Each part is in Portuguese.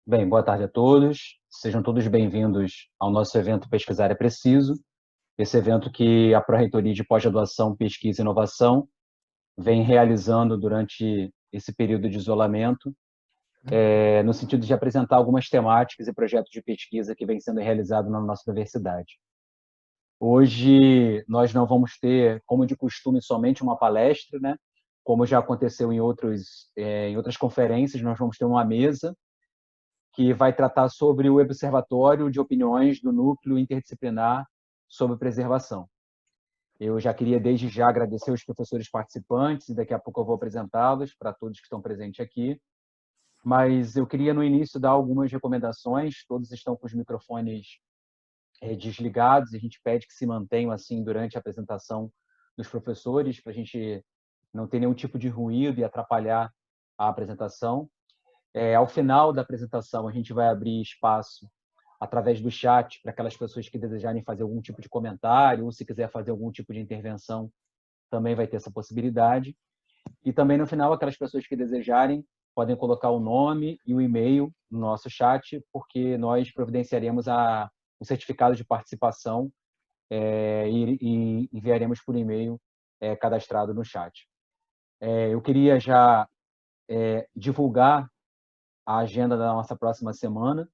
Bem, boa tarde a todos. Sejam todos bem-vindos ao nosso evento Pesquisar é Preciso. Esse evento que a Pró-Reitoria de Pós-Graduação, Pesquisa e Inovação vem realizando durante esse período de isolamento, no sentido de apresentar algumas temáticas e projetos de pesquisa que vêm sendo realizados na nossa universidade. Hoje nós não vamos ter, como de costume, somente uma palestra, né? Como já aconteceu em outras conferências, nós vamos ter uma mesa que vai tratar sobre o Observatório de Opiniões do Núcleo Interdisciplinar sobre Preservação. Eu já queria, desde já, agradecer os professores participantes, e daqui a pouco eu vou apresentá-los para todos que estão presentes aqui. Mas eu queria, no início, dar algumas recomendações. Todos estão com os microfones desligados, e a gente pede que se mantenham assim durante a apresentação dos professores, para a gente não ter nenhum tipo de ruído e atrapalhar a apresentação. Ao final da apresentação, a gente vai abrir espaço através do chat para aquelas pessoas que desejarem fazer algum tipo de comentário, ou se quiser fazer algum tipo de intervenção, também vai ter essa possibilidade. E também, no final, aquelas pessoas que desejarem podem colocar o nome e o e-mail no nosso chat, porque nós providenciaremos o certificado de participação e enviaremos por e-mail cadastrado no chat. Eu queria já divulgar a agenda da nossa próxima semana.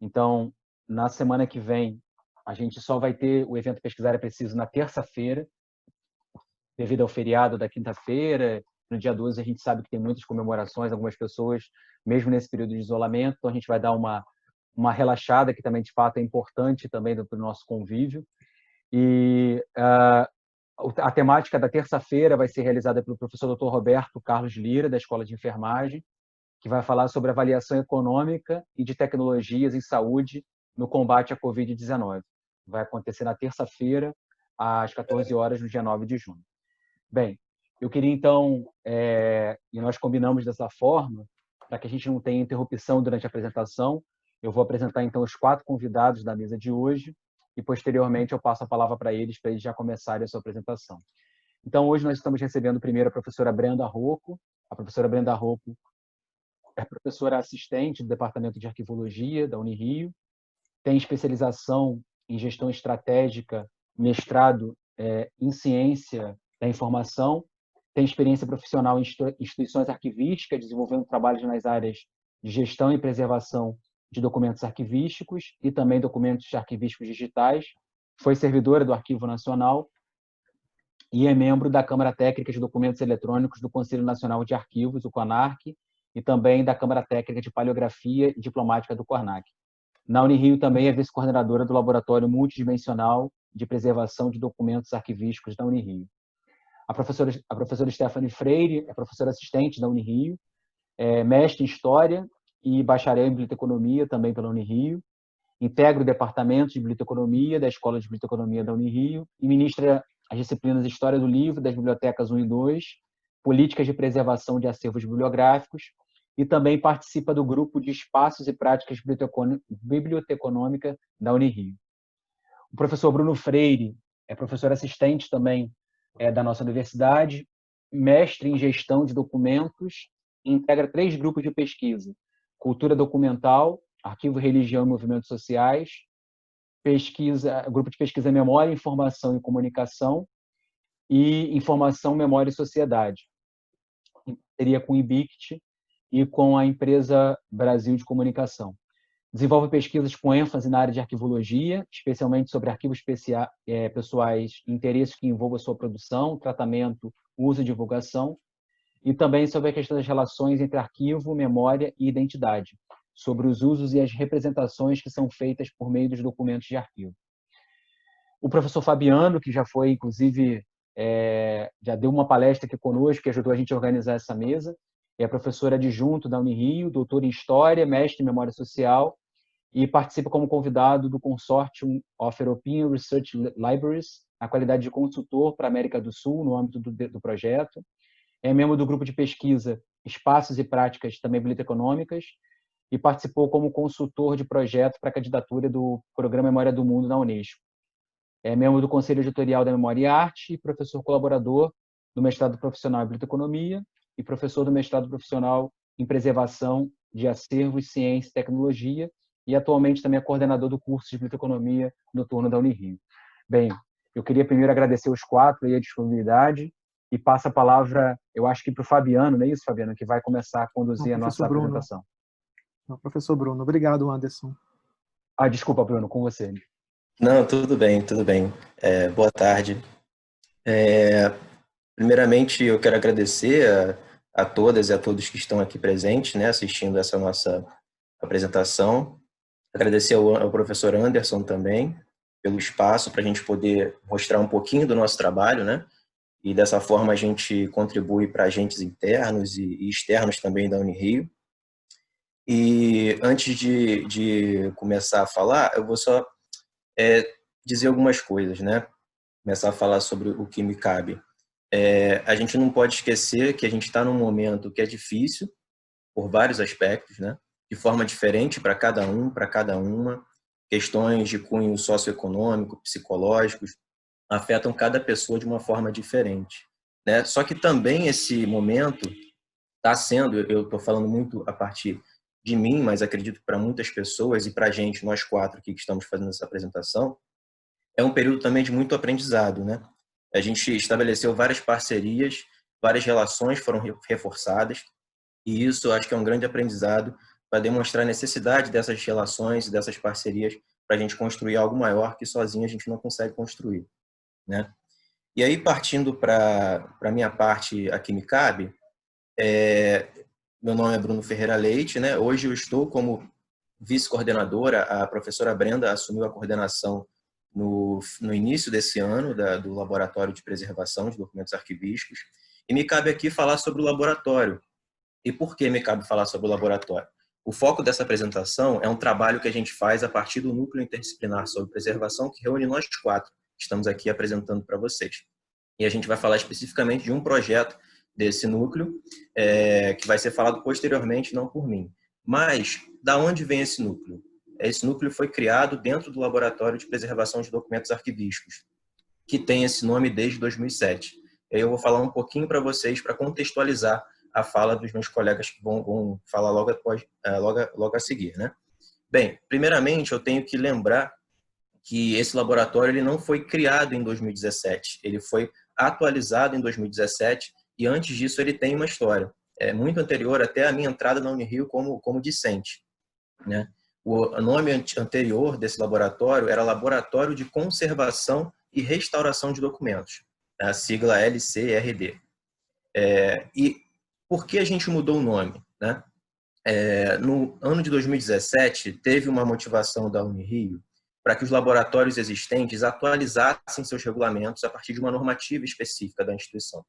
Então, na semana que vem, a gente só vai ter o evento Pesquisar é Preciso na terça-feira, devido ao feriado da quinta-feira. No dia 12, a gente sabe que tem muitas comemorações, algumas pessoas, mesmo nesse período de isolamento, então a gente vai dar uma relaxada, que também, de fato, é importante também para o nosso convívio. E a temática da terça-feira vai ser realizada pelo professor Dr. Roberto Carlos Lira, da Escola de Enfermagem, que vai falar sobre avaliação econômica e de tecnologias em saúde no combate à Covid-19. Vai acontecer na terça-feira, às 14 horas, no dia 9 de junho. Bem, eu queria então, e nós combinamos dessa forma, para que a gente não tenha interrupção durante a apresentação, eu vou apresentar então os 4 convidados da mesa de hoje e posteriormente eu passo a palavra para eles já começarem a sua apresentação. Então, hoje nós estamos recebendo primeiro a professora Brenda Rocco. A professora Brenda Rocco é professora assistente do Departamento de Arquivologia da Unirio, tem especialização em gestão estratégica, mestrado em ciência da informação, tem experiência profissional em instituições arquivísticas, desenvolvendo trabalhos nas áreas de gestão e preservação de documentos arquivísticos e também documentos arquivísticos digitais, foi servidora do Arquivo Nacional e é membro da Câmara Técnica de Documentos Eletrônicos do Conselho Nacional de Arquivos, o CONARC, e também da Câmara Técnica de Paleografia e Diplomática do CORNAC. Na Unirio também é vice-coordenadora do Laboratório Multidimensional de Preservação de Documentos Arquivísticos da Unirio. A professora Stephanie Freire é professora assistente da Unirio, mestre em História e bacharel em Biblioteconomia também pela Unirio, integra o Departamento de Biblioteconomia da Escola de Biblioteconomia da Unirio e ministra as disciplinas História do Livro, das Bibliotecas 1 e 2, Políticas de Preservação de Acervos Bibliográficos, e também participa do grupo de Espaços e Práticas Biblioteconômica da Unirio. O professor Bruno Freire é professor assistente também da nossa universidade, mestre em Gestão de Documentos, e integra 3 grupos de pesquisa: Cultura Documental, Arquivo, Religião e Movimentos Sociais, grupo de pesquisa Memória, Informação e Comunicação e Informação, Memória e Sociedade, em parceria com o IBICT e com a empresa Brasil de Comunicação. Desenvolve pesquisas com ênfase na área de arquivologia, especialmente sobre arquivos pessoais e interesses que envolvam a sua produção, tratamento, uso e divulgação, e também sobre a questão das relações entre arquivo, memória e identidade, sobre os usos e as representações que são feitas por meio dos documentos de arquivo. O professor Fabiano, que já foi, inclusive, já deu uma palestra aqui conosco, que ajudou a gente a organizar essa mesa, é professor adjunto da Unirio, doutor em História, mestre em Memória Social, e participa como convidado do Consortium of European Research Libraries, na qualidade de consultor para a América do Sul, no âmbito do projeto. É membro do grupo de pesquisa Espaços e Práticas também Biblioteconômicas e participou como consultor de projeto para a candidatura do Programa Memória do Mundo da Unesco. É membro do Conselho Editorial da Memória e Arte e professor colaborador do mestrado profissional em Biblioteconomia e professor do mestrado profissional em Preservação de Acervos, Ciência e Tecnologia, e atualmente também é coordenador do curso de Biblioteconomia noturno da Unirio. Bem, eu queria primeiro agradecer os quatro aí a disponibilidade e passo a palavra, eu acho que para o Fabiano, não é isso, Fabiano, que vai começar a Não, conduzir a nossa professor Bruno. apresentação. Não, professor Bruno. Obrigado, Anderson. Ah, desculpa, Bruno, com você. Não, tudo bem, tudo bem. Boa tarde. Primeiramente, eu quero agradecer a todas e a todos que estão aqui presentes, né, assistindo essa nossa apresentação. Agradecer ao professor Anderson também pelo espaço para a gente poder mostrar um pouquinho do nosso trabalho, né? E dessa forma a gente contribui para agentes internos e externos também da Unirio. E antes de começar a falar, eu vou só dizer algumas coisas, né? Começar a falar sobre o que me cabe. A gente não pode esquecer que a gente está num momento que é difícil, por vários aspectos, né? De forma diferente para cada um, para cada uma. Questões de cunho socioeconômico, psicológicos, afetam cada pessoa de uma forma diferente, né? Só que também esse momento está sendo, eu estou falando muito a partir de mim, mas acredito que para muitas pessoas e para a gente, nós quatro aqui que estamos fazendo essa apresentação, é um período também de muito aprendizado, né? A gente estabeleceu várias parcerias, várias relações foram reforçadas, e isso eu acho que é um grande aprendizado para demonstrar a necessidade dessas relações e dessas parcerias para a gente construir algo maior que sozinho a gente não consegue construir, né? E aí, partindo para a minha parte aqui me cabe, meu nome é Bruno Ferreira Leite, né? Hoje eu estou como vice-coordenadora, a professora Brenda assumiu a coordenação no início desse ano do Laboratório de Preservação de Documentos Arquivísticos, e me cabe aqui falar sobre o laboratório. E por que me cabe falar sobre o laboratório? O foco dessa apresentação é um trabalho que a gente faz a partir do Núcleo Interdisciplinar sobre Preservação, que reúne nós quatro, que estamos aqui apresentando para vocês. E a gente vai falar especificamente de um projeto desse núcleo, que vai ser falado posteriormente, não por mim. Mas, da onde vem esse núcleo? Esse núcleo foi criado dentro do Laboratório de Preservação de Documentos Arquivísticos, que tem esse nome desde 2007. E aí eu vou falar um pouquinho para vocês, para contextualizar a fala dos meus colegas que vão falar logo a seguir, né? Bem, primeiramente eu tenho que lembrar que esse laboratório ele não foi criado em 2017, ele foi atualizado em 2017 e antes disso ele tem uma história muito anterior até a minha entrada na Unirio como discente, né? O nome anterior desse laboratório era Laboratório de Conservação e Restauração de Documentos, a sigla LCRD. E por que a gente mudou o nome, né? No ano de 2017, teve uma motivação da Unirio para que os laboratórios existentes atualizassem seus regulamentos a partir de uma normativa específica da instituição.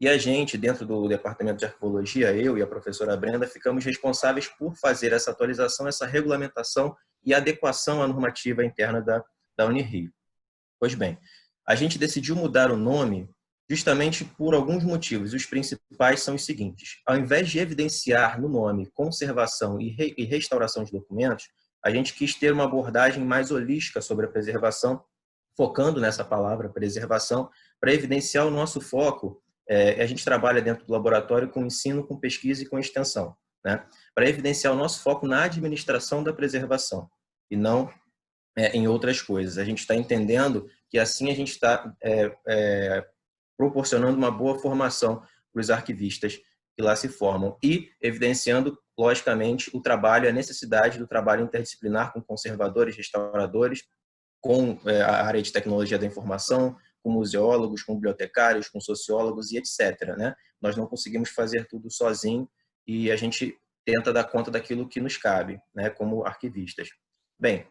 E a gente, dentro do Departamento de Arquivologia, eu e a professora Brenda, ficamos responsáveis por fazer essa atualização, essa regulamentação e adequação à normativa interna da Unirio. Pois bem, a gente decidiu mudar o nome justamente por alguns motivos. Os principais são os seguintes. Ao invés de evidenciar no nome conservação e restauração de documentos, a gente quis ter uma abordagem mais holística sobre a preservação, focando nessa palavra preservação, para evidenciar o nosso foco. A gente trabalha dentro do laboratório com ensino, com pesquisa e com extensão, né? Para evidenciar o nosso foco na administração da preservação e não em outras coisas. A gente está entendendo que assim a gente está proporcionando uma boa formação para os arquivistas que lá se formam e evidenciando, logicamente, o trabalho, a necessidade do trabalho interdisciplinar com conservadores, restauradores, com a área de tecnologia da informação, com museólogos, com bibliotecários, com sociólogos e etc., né? Nós não conseguimos fazer tudo sozinho e a gente tenta dar conta daquilo que nos cabe, né, como arquivistas. Bem,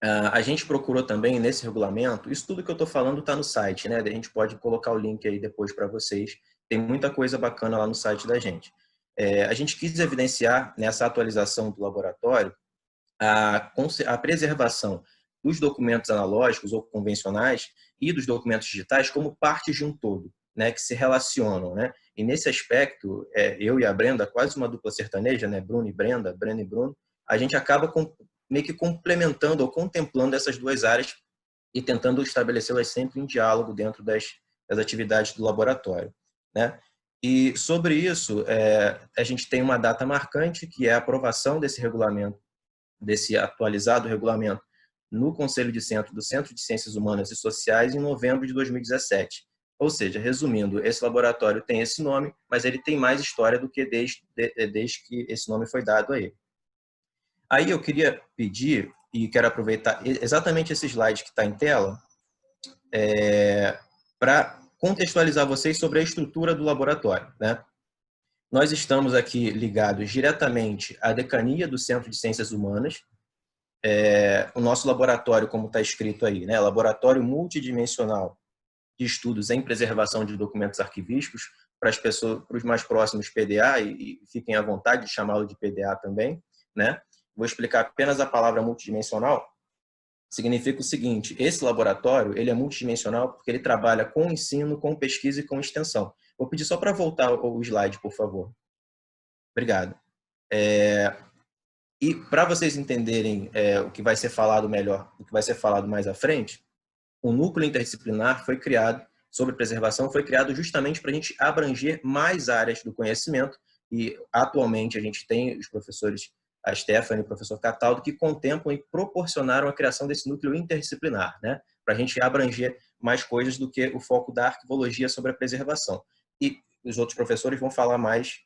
a gente procurou também nesse regulamento, isso tudo que eu estou falando está no site, né? A gente pode colocar o link aí depois para vocês. Tem muita coisa bacana lá no site da gente. A gente quis evidenciar nessa atualização do laboratório a preservação dos documentos analógicos ou convencionais e dos documentos digitais como partes de um todo, né? Que se relacionam, né? E nesse aspecto, eu e a Brenda, quase uma dupla sertaneja, né? Bruno e Brenda, Brenda e Bruno, a gente acaba meio que complementando ou contemplando essas duas áreas e tentando estabelecê-las sempre em diálogo dentro das atividades do laboratório, né? E sobre isso, a gente tem uma data marcante, que é a aprovação desse regulamento, desse atualizado regulamento, no Conselho de Centro do Centro de Ciências Humanas e Sociais em novembro de 2017. Ou seja, resumindo, esse laboratório tem esse nome, mas ele tem mais história do que desde que esse nome foi dado a ele. Aí eu queria pedir, e quero aproveitar exatamente esse slide que está em tela, para contextualizar vocês sobre a estrutura do laboratório, né? Nós estamos aqui ligados diretamente à decania do Centro de Ciências Humanas. O nosso laboratório, como está escrito aí, né? Laboratório Multidimensional de Estudos em Preservação de Documentos Arquivísticos, para as pessoas, para os mais próximos, PDA, e fiquem à vontade de chamá-lo de PDA também, né? Vou explicar apenas a palavra multidimensional. Significa o seguinte: esse laboratório ele é multidimensional porque ele trabalha com ensino, com pesquisa e com extensão. Vou pedir só para voltar o slide, por favor. Obrigado. E para vocês entenderem o que vai ser falado melhor, o que vai ser falado mais à frente, o núcleo interdisciplinar foi criado, sobre preservação, foi criado justamente para a gente abranger mais áreas do conhecimento, e atualmente a gente tem os professores, a Stephanie e o professor Cataldo, que contemplam e proporcionaram a criação desse núcleo interdisciplinar, né? Para a gente abranger mais coisas do que o foco da arquivologia sobre a preservação. E os outros professores vão falar mais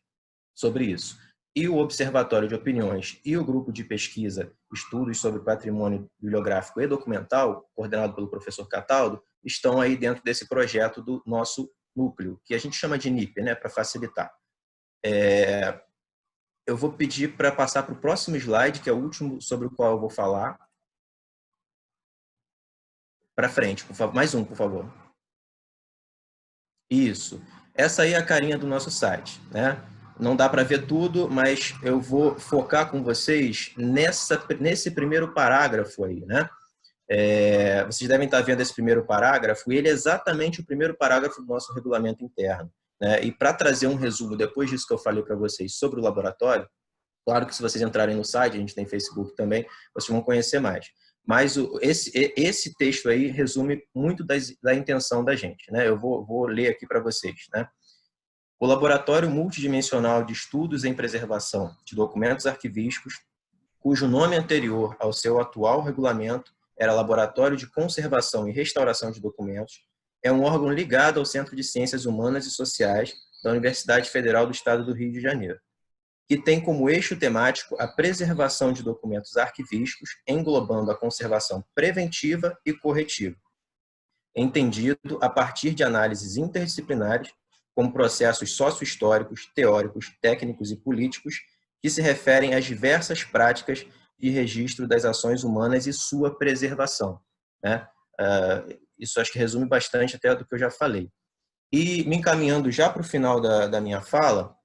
sobre isso. E o Observatório de Opiniões e o grupo de pesquisa Estudos sobre Patrimônio Bibliográfico e Documental, coordenado pelo professor Cataldo, estão aí dentro desse projeto do nosso núcleo, que a gente chama de NIP, né, para facilitar. Eu vou pedir para passar para o próximo slide, que é o último sobre o qual eu vou falar. Para frente, por favor. Mais um, por favor. Isso. Essa aí é a carinha do nosso site, né? Não dá para ver tudo, mas eu vou focar com vocês nesse primeiro parágrafo aí, né? Vocês devem estar vendo esse primeiro parágrafo, e ele é exatamente o primeiro parágrafo do nosso regulamento interno, né? E para trazer um resumo, depois disso que eu falei para vocês sobre o laboratório, claro que se vocês entrarem no site, a gente tem Facebook também, vocês vão conhecer mais. Mas esse texto aí resume muito da intenção da gente, né? Eu vou ler aqui para vocês, né? O Laboratório Multidimensional de Estudos em Preservação de Documentos Arquivísticos, cujo nome anterior ao seu atual regulamento era Laboratório de Conservação e Restauração de Documentos, é um órgão ligado ao Centro de Ciências Humanas e Sociais da Universidade Federal do Estado do Rio de Janeiro, que tem como eixo temático a preservação de documentos arquivísticos, englobando a conservação preventiva e corretiva, entendido a partir de análises interdisciplinares, como processos sócio-históricos, teóricos, técnicos e políticos, que se referem às diversas práticas de registro das ações humanas e sua preservação, né? Isso acho que resume bastante até do que eu já falei. E me encaminhando já para o final da minha fala,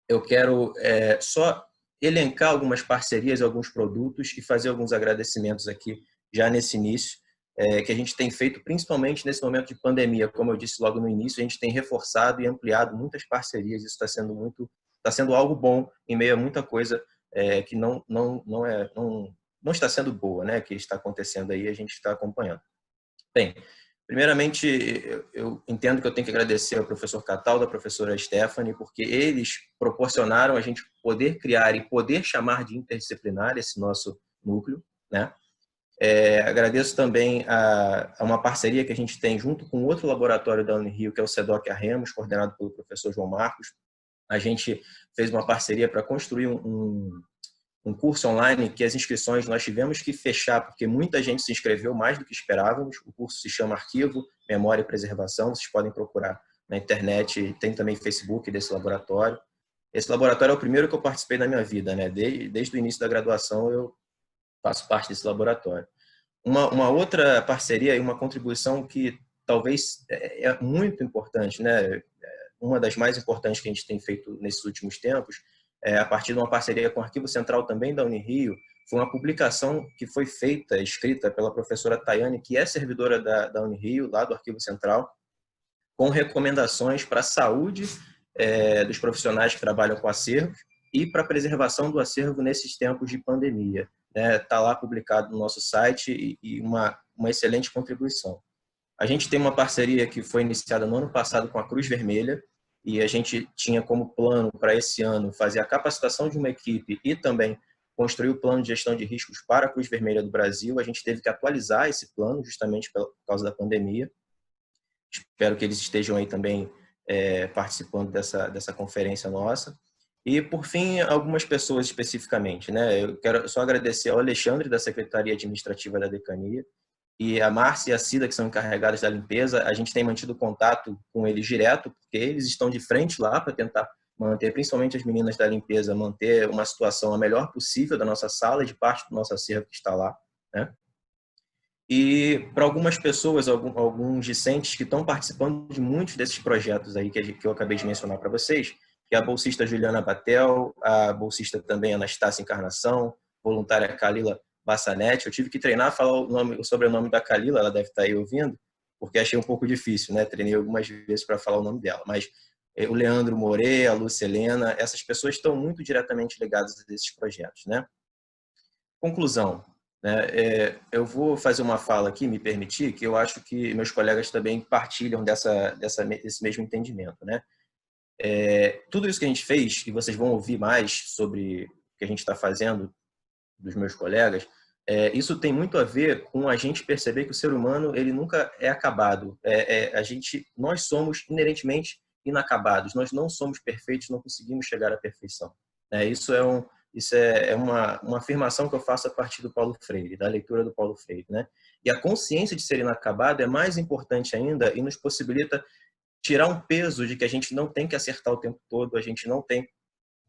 eu quero só elencar algumas parcerias, alguns produtos e fazer alguns agradecimentos aqui já nesse início, que a gente tem feito, principalmente nesse momento de pandemia. Como eu disse logo no início, a gente tem reforçado e ampliado muitas parcerias. Isso está sendo algo bom em meio a muita coisa que não está sendo boa, né? Que está acontecendo aí, a gente está acompanhando. Bem, primeiramente, eu entendo que eu tenho que agradecer ao professor Cataldo, à professora Stephanie, porque eles proporcionaram a gente poder criar e poder chamar de interdisciplinar esse nosso núcleo, né? Agradeço também a uma parceria que a gente tem junto com outro laboratório da Unirio, que é o CEDOC Arremos, coordenado pelo professor João Marcos. A gente fez uma parceria para construir um curso online que as inscrições nós tivemos que fechar, porque muita gente se inscreveu mais do que esperávamos. O curso se chama Arquivo, Memória e Preservação. Vocês podem procurar na internet, tem também Facebook desse laboratório. Esse laboratório é o primeiro que eu participei na minha vida, né? Desde o início da graduação eu faço parte desse laboratório. Uma outra parceria e uma contribuição que talvez é muito importante, né? Uma das mais importantes que a gente tem feito nesses últimos tempos, a partir de uma parceria com o Arquivo Central também da Unirio, foi uma publicação que foi feita, escrita pela professora Tayane, que é servidora da Unirio, lá do Arquivo Central, com recomendações para a saúde dos profissionais que trabalham com acervos e para a preservação do acervo nesses tempos de pandemia. Está lá publicado no nosso site e uma excelente contribuição. A gente tem uma parceria que foi iniciada no ano passado com a Cruz Vermelha, e a gente tinha como plano para esse ano fazer a capacitação de uma equipe e também construir o plano de gestão de riscos para a Cruz Vermelha do Brasil. A gente teve que atualizar esse plano justamente por causa da pandemia. Espero que eles estejam aí também participando dessa conferência nossa. E, por fim, algumas pessoas especificamente, né? Eu quero só agradecer ao Alexandre, da Secretaria Administrativa da Decania, e a Márcia e a Cida, que são encarregadas da limpeza. A gente tem mantido contato com eles direto, porque eles estão de frente lá para tentar manter, principalmente as meninas da limpeza, manter uma situação a melhor possível da nossa sala e de parte do nosso acervo que está lá, né? E para algumas pessoas, alguns discentes que estão participando de muitos desses projetos aí que eu acabei de mencionar para vocês, que é a bolsista Juliana Batel, a bolsista também Anastácia Encarnação, voluntária Kalila Bassanetti. Eu tive que treinar a falar o sobrenome da Kalila, ela deve estar aí ouvindo, porque achei um pouco difícil, né? Treinei algumas vezes para falar o nome dela. Mas o Leandro More, a Lúcia Helena, essas pessoas estão muito diretamente ligadas a esses projetos, né? Conclusão, né? Eu vou fazer uma fala aqui, me permitir, que eu acho que meus colegas também partilham desse mesmo entendimento, né? Tudo isso que a gente fez, e vocês vão ouvir mais sobre o que a gente está fazendo dos meus colegas, isso tem muito a ver com a gente perceber que o ser humano ele nunca é acabado. Nós somos inerentemente inacabados, nós não somos perfeitos, não conseguimos chegar à perfeição. Isso é uma afirmação que eu faço a partir do Paulo Freire, da leitura do Paulo Freire, né? E a consciência de ser inacabado é mais importante ainda e nos possibilita tirar um peso de que a gente não tem que acertar o tempo todo, a gente não tem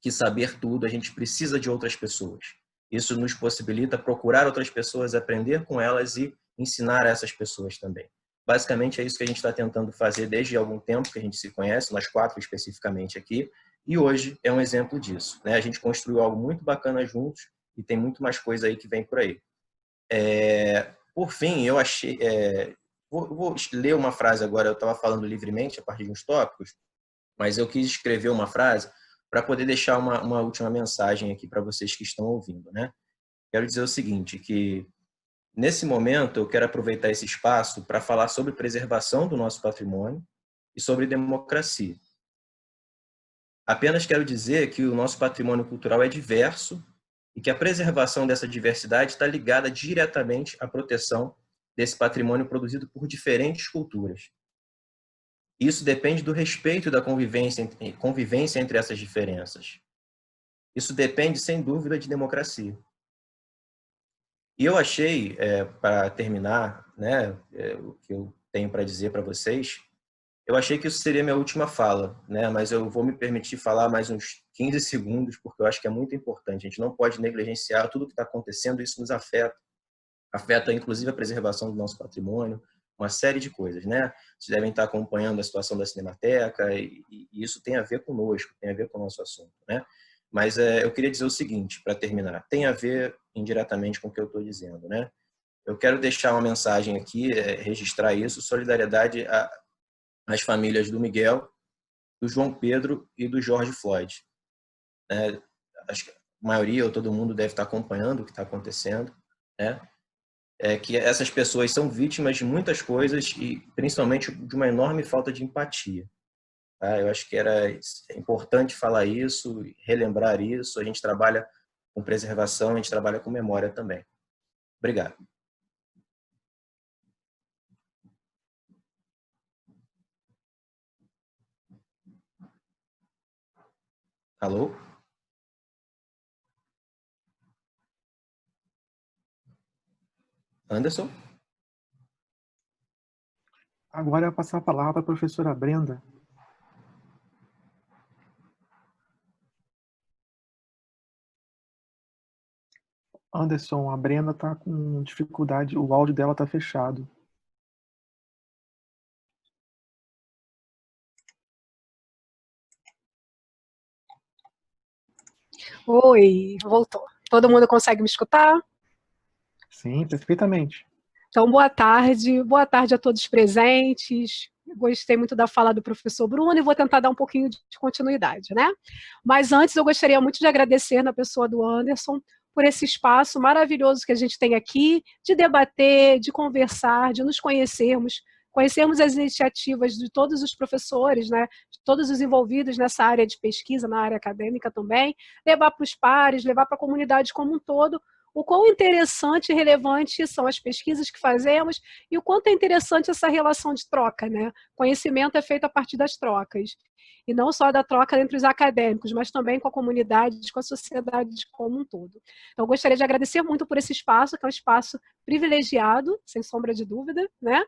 que saber tudo, a gente precisa de outras pessoas. Isso nos possibilita procurar outras pessoas, aprender com elas e ensinar a essas pessoas também. Basicamente é isso que a gente está tentando fazer desde algum tempo que a gente se conhece, nós 4 especificamente aqui, e hoje é um exemplo disso, né? A gente construiu algo muito bacana juntos e tem muito mais coisa aí que vem por aí. Por fim, eu achei... Vou ler uma frase agora, eu estava falando livremente a partir de uns tópicos, mas eu quis escrever uma frase para poder deixar uma última mensagem aqui para vocês que estão ouvindo, né? Quero dizer o seguinte, que nesse momento eu quero aproveitar esse espaço para falar sobre preservação do nosso patrimônio e sobre democracia. Apenas quero dizer que o nosso patrimônio cultural é diverso e que a preservação dessa diversidade está ligada diretamente à proteção desse patrimônio produzido por diferentes culturas. Isso depende do respeito e da convivência entre essas diferenças. Isso depende, sem dúvida, de democracia. E eu achei, para terminar, né, o que eu tenho para dizer para vocês, eu achei que isso seria minha última fala, né, mas eu vou me permitir falar mais uns 15 segundos, porque eu acho que é muito importante. A gente não pode negligenciar tudo o que está acontecendo, isso nos afeta. Afeta, inclusive, a preservação do nosso patrimônio, uma série de coisas, né? Vocês devem estar acompanhando a situação da Cinemateca e isso tem a ver conosco, tem a ver com o nosso assunto, né? Mas eu queria dizer o seguinte, para terminar, tem a ver indiretamente com o que eu estou dizendo, né? Eu quero deixar uma mensagem aqui, registrar isso, solidariedade às famílias do Miguel, do João Pedro e do George Floyd. Acho que a maioria ou todo mundo deve estar acompanhando o que está acontecendo, né? Que essas pessoas são vítimas de muitas coisas e principalmente de uma enorme falta de empatia. Tá? Eu acho que era importante falar isso, relembrar isso. A gente trabalha com preservação, a gente trabalha com memória também. Obrigado. Alô? Anderson? Agora eu vou passar a palavra para a professora Brenda. Anderson, a Brenda está com dificuldade, o áudio dela está fechado. Oi, voltou. Todo mundo consegue me escutar? Sim, perfeitamente. Então, boa tarde a todos presentes. Gostei muito da fala do professor Bruno e vou tentar dar um pouquinho de continuidade, né? Mas antes eu gostaria muito de agradecer na pessoa do Anderson por esse espaço maravilhoso que a gente tem aqui de debater, de conversar, de nos conhecermos conhecermos as iniciativas de todos os professores, né, de todos os envolvidos nessa área de pesquisa, na área acadêmica também, levar para os pares, levar para a comunidade como um todo, o quão interessante e relevante são as pesquisas que fazemos e o quanto é interessante essa relação de troca, né? Conhecimento é feito a partir das trocas. E não só da troca entre os acadêmicos, mas também com a comunidade, com a sociedade como um todo. Então, eu gostaria de agradecer muito por esse espaço, que é um espaço privilegiado, sem sombra de dúvida, né?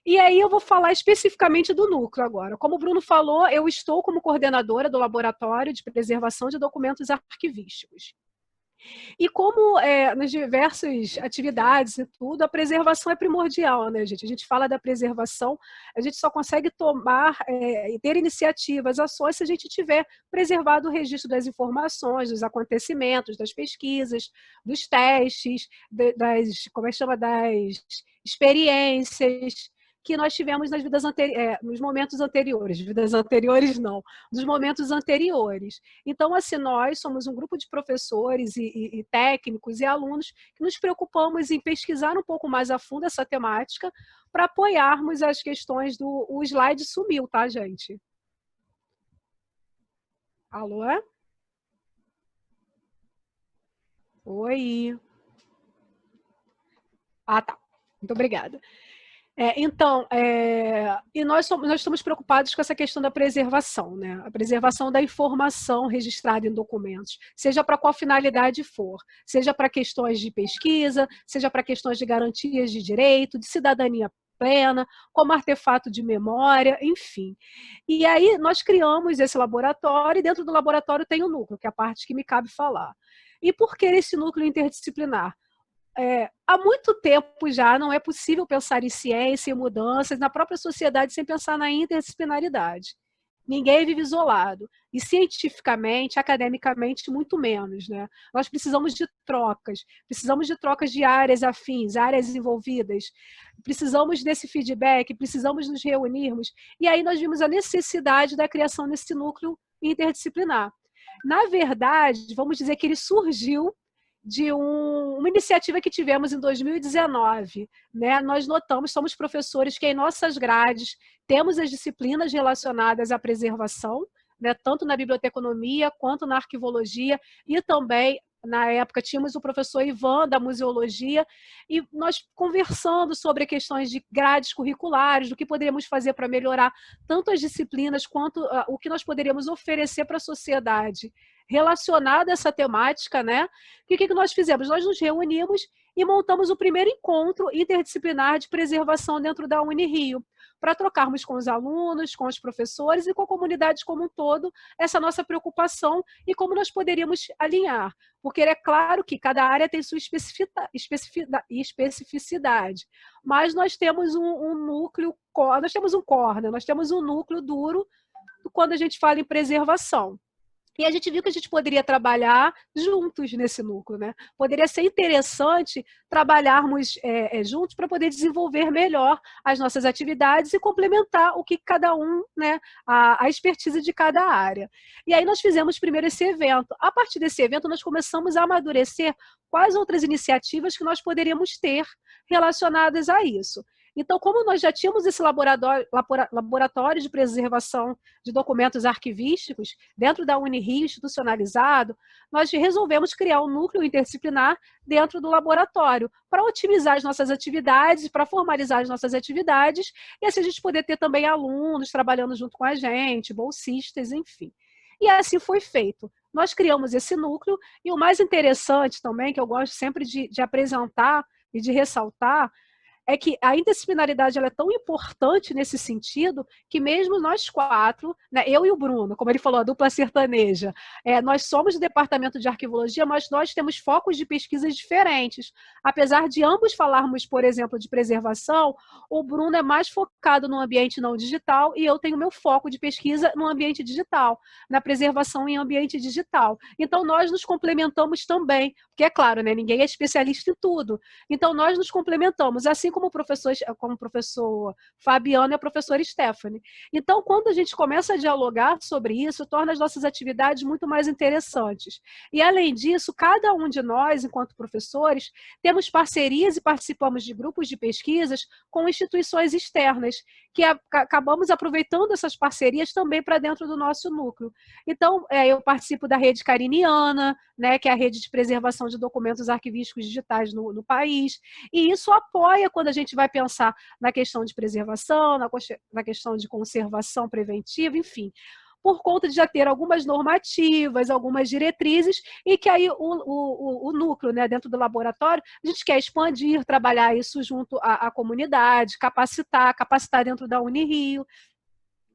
E aí eu vou falar especificamente do núcleo agora. Como o Bruno falou, eu estou como coordenadora do Laboratório de Preservação de Documentos Arquivísticos. E como nas diversas atividades e tudo, a preservação é primordial, né, gente? A gente fala da preservação, a gente só consegue tomar e ter iniciativas, ações, se a gente tiver preservado o registro das informações, dos acontecimentos, das pesquisas, dos testes, como é que chama, das experiências que nós tivemos nas vidas nos momentos anteriores. Vidas anteriores, não. Nos momentos anteriores. Então, assim, nós somos um grupo de professores e técnicos e alunos que nos preocupamos em pesquisar um pouco mais a fundo essa temática para apoiarmos as questões do... O slide sumiu, tá, gente? Alô? Oi. Ah, tá. Muito obrigada. E nós estamos preocupados com essa questão da preservação, né? A preservação da informação registrada em documentos, seja para qual finalidade for, seja para questões de pesquisa, seja para questões de garantias de direito, de cidadania plena, como artefato de memória, enfim. E aí nós criamos esse laboratório, e dentro do laboratório tem o núcleo, que é a parte que me cabe falar. E por que esse núcleo interdisciplinar? Há muito tempo já não é possível pensar em ciência e mudanças na própria sociedade sem pensar na interdisciplinaridade. Ninguém vive isolado. E cientificamente, academicamente, muito menos, né? Nós precisamos de trocas de áreas afins, áreas envolvidas. Precisamos desse feedback, precisamos nos reunirmos. E aí nós vimos a necessidade da criação desse núcleo interdisciplinar. Na verdade, vamos dizer que ele surgiu de uma iniciativa que tivemos em 2019. Né? Nós notamos, somos professores que em nossas grades temos as disciplinas relacionadas à preservação, né? Tanto na biblioteconomia quanto na arquivologia, e também, na época, tínhamos o professor Ivan, da museologia, e nós conversando sobre questões de grades curriculares, do que poderíamos fazer para melhorar tanto as disciplinas quanto o que nós poderíamos oferecer para a sociedade relacionado a essa temática, né? E o que nós fizemos? Nós nos reunimos e montamos o primeiro encontro interdisciplinar de preservação dentro da Unirio, para trocarmos com os alunos, com os professores e com a comunidade como um todo essa nossa preocupação e como nós poderíamos alinhar. Porque é claro que cada área tem sua especificidade, mas nós temos um núcleo, nós temos um core, né? Nós temos um núcleo duro quando a gente fala em preservação. E a gente viu que a gente poderia trabalhar juntos nesse núcleo, né? Poderia ser interessante trabalharmos juntos para poder desenvolver melhor as nossas atividades e complementar o que cada um, né, a expertise de cada área. E aí nós fizemos primeiro esse evento. A partir desse evento, nós começamos a amadurecer quais outras iniciativas que nós poderíamos ter relacionadas a isso. Então, como nós já tínhamos esse laboratório de preservação de documentos arquivísticos dentro da Unirio institucionalizado, nós resolvemos criar um núcleo interdisciplinar dentro do laboratório para otimizar as nossas atividades, para formalizar as nossas atividades, e assim a gente poder ter também alunos trabalhando junto com a gente, bolsistas, enfim. E assim foi feito. Nós criamos esse núcleo, e o mais interessante também, que eu gosto sempre de apresentar e de ressaltar, é que a interdisciplinaridade ela é tão importante nesse sentido que mesmo nós quatro, né, eu e o Bruno, como ele falou, a dupla sertaneja, nós somos do departamento de arquivologia, mas nós temos focos de pesquisas diferentes. Apesar de ambos falarmos, por exemplo, de preservação, o Bruno é mais focado no ambiente não digital e eu tenho meu foco de pesquisa no ambiente digital, na preservação em ambiente digital. Então, nós nos complementamos também, porque é claro, né, ninguém é especialista em tudo. Então, nós nos complementamos, assim como o professor Fabiano e a professora Stephanie. Então, quando a gente começa a dialogar sobre isso, torna as nossas atividades muito mais interessantes. E, além disso, cada um de nós, enquanto professores, temos parcerias e participamos de grupos de pesquisas com instituições externas, que acabamos aproveitando essas parcerias também para dentro do nosso núcleo. Então, eu participo da rede cariniana, né, que é a rede de preservação de documentos arquivísticos digitais no país, e isso apoia quando a gente vai pensar na questão de preservação, na questão de conservação preventiva, enfim, por conta de já ter algumas normativas, algumas diretrizes, e que aí o núcleo, né, dentro do laboratório, a gente quer expandir, trabalhar isso junto à comunidade, capacitar dentro da Unirio.